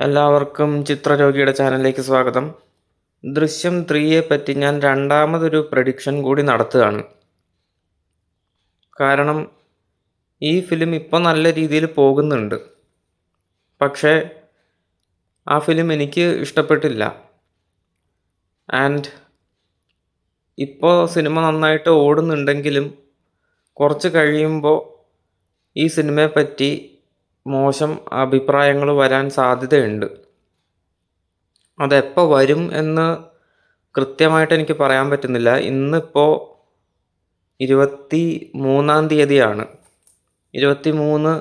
എല്ലാവർക്കും ചിത്രരോഗിയുടെ ചാനലിലേക്ക് സ്വാഗതം. ദൃശ്യം 3യെ പറ്റി ഞാൻ രണ്ടാമതൊരു പ്രഡിക്ഷൻ കൂടി നടത്തുകയാണ്. കാരണം ഈ ഫിലിം ഇപ്പോൾ നല്ല രീതിയിൽ പോകുന്നുണ്ട്, പക്ഷേ ആ ഫിലിം എനിക്ക് ഇഷ്ടപ്പെട്ടില്ല. ആൻഡ് ഇപ്പോൾ സിനിമ നന്നായിട്ട് ഓടുന്നുണ്ടെങ്കിലും കുറച്ച് കഴിയുമ്പോൾ ഈ സിനിമയെപ്പറ്റി മോശം അഭിപ്രായങ്ങൾ വരാൻ സാധ്യതയുണ്ട്. അതെപ്പോൾ വരും എന്ന് കൃത്യമായിട്ട് എനിക്ക് പറയാൻ പറ്റുന്നില്ല. ഇന്നിപ്പോൾ 23-ാം തീയതിയാണ്, 23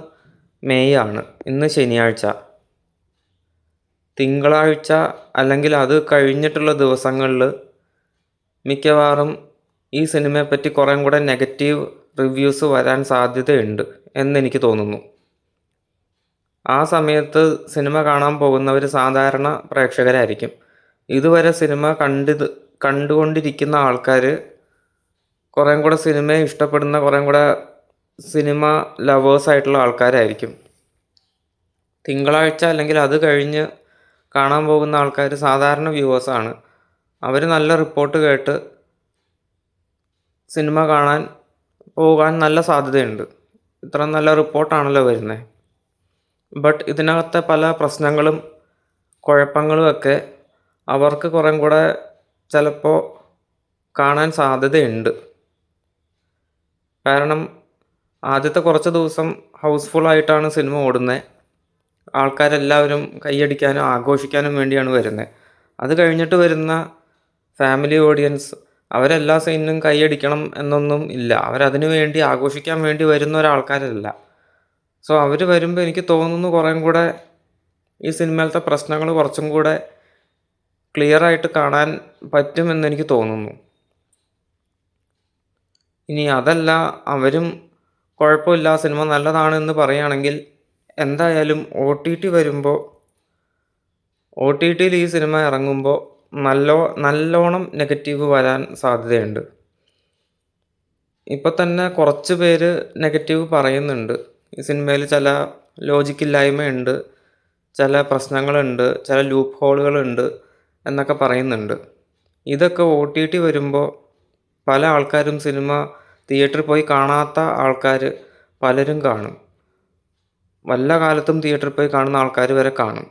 മെയ് ആണ്. ഇന്ന് ശനിയാഴ്ച. തിങ്കളാഴ്ച അല്ലെങ്കിൽ അത് കഴിഞ്ഞിട്ടുള്ള ദിവസങ്ങളിൽ മിക്കവാറും ഈ സിനിമയെപ്പറ്റി കുറേ കൂടെ നെഗറ്റീവ് റിവ്യൂസ് വരാൻ സാധ്യതയുണ്ട് എന്നെനിക്ക് തോന്നുന്നു. ആ സമയത്ത് സിനിമ കാണാൻ പോകുന്നവർ സാധാരണ പ്രേക്ഷകരായിരിക്കും. ഇതുവരെ സിനിമ കണ്ടുകൊണ്ടിരിക്കുന്ന ആൾക്കാർ കുറേ കൂടെ സിനിമയെ ഇഷ്ടപ്പെടുന്ന കുറേ കൂടെ സിനിമ ലവേഴ്സായിട്ടുള്ള ആൾക്കാരായിരിക്കും. തിങ്കളാഴ്ച അല്ലെങ്കിൽ അത് കഴിഞ്ഞ് കാണാൻ പോകുന്ന ആൾക്കാർ സാധാരണ വ്യൂവേഴ്സാണ്. അവർ നല്ല റിപ്പോർട്ട് കേട്ട് സിനിമ കാണാൻ പോകാൻ നല്ല സാധ്യതയുണ്ട്. ഇത്ര നല്ല റിപ്പോർട്ടാണല്ലോ വരുന്നത്. ബട്ട് ഇതിനകത്തെ പല പ്രശ്നങ്ങളും കുഴപ്പങ്ങളുമൊക്കെ അവർക്ക് കുറേ കൂടെ ചിലപ്പോൾ കാണാൻ സാധ്യതയുണ്ട്. കാരണം ആദ്യത്തെ കുറച്ച് ദിവസം ഹൗസ്ഫുള്ളായിട്ടാണ് സിനിമ ഓടുന്നത്. ആൾക്കാരെല്ലാവരും കൈയടിക്കാനും ആഘോഷിക്കാനും വേണ്ടിയാണ് വരുന്നത്. അത് കഴിഞ്ഞിട്ട് വരുന്ന ഫാമിലി ഓഡിയൻസ് അവരെല്ലാ സീനിനും കൈയടിക്കണം എന്നൊന്നും ഇല്ല. അവരതിനു വേണ്ടി ആഘോഷിക്കാൻ വേണ്ടി വരുന്ന ഒരാൾക്കാരല്ല. സോ അവർ വരുമ്പോൾ എനിക്ക് തോന്നുന്നു കുറേ കൂടെ ഈ സിനിമയിലത്തെ പ്രശ്നങ്ങൾ കുറച്ചും കൂടെ ക്ലിയറായിട്ട് കാണാൻ പറ്റുമെന്നെനിക്ക് തോന്നുന്നു. ഇനി അതല്ല, അവരും കുഴപ്പമില്ല, സിനിമ നല്ലതാണെന്ന് പറയുകയാണെങ്കിൽ എന്തായാലും വരുമ്പോൾ OTTയിൽ ഈ സിനിമ ഇറങ്ങുമ്പോൾ നല്ലോണം നെഗറ്റീവ് വരാൻ സാധ്യതയുണ്ട്. ഇപ്പം തന്നെ കുറച്ച് പേര് നെഗറ്റീവ് പറയുന്നുണ്ട്. ഈ സിനിമയിൽ ചില ലോജിക്കില്ലായ്മയുണ്ട്, ചില പ്രശ്നങ്ങളുണ്ട്, ചില ലൂപ്പ് ഹോളുകളുണ്ട് എന്നൊക്കെ പറയുന്നുണ്ട്. ഇതൊക്കെ OTT വരുമ്പോൾ പല ആൾക്കാരും സിനിമ തിയേറ്ററിൽ പോയി കാണാത്ത ആൾക്കാർ പലരും കാണും. വല്ല കാലത്തും തിയേറ്ററിൽ പോയി കാണുന്ന ആൾക്കാർ വരെ കാണും.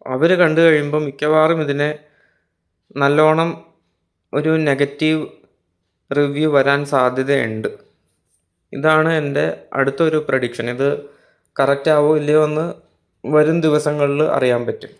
അവർ കണ്ടു കഴിയുമ്പോൾ മിക്കവാറും ഇതിനെ നല്ലോണം ഒരു നെഗറ്റീവ് റിവ്യൂ വരാൻ സാധ്യതയുണ്ട്. ഇതാണ് എൻ്റെ അടുത്തൊരു പ്രഡിക്ഷൻ. ഇത് കറക്റ്റ് ആവോ ഇല്ലയോ എന്ന് വരും ദിവസങ്ങളിൽ അറിയാൻ പറ്റും.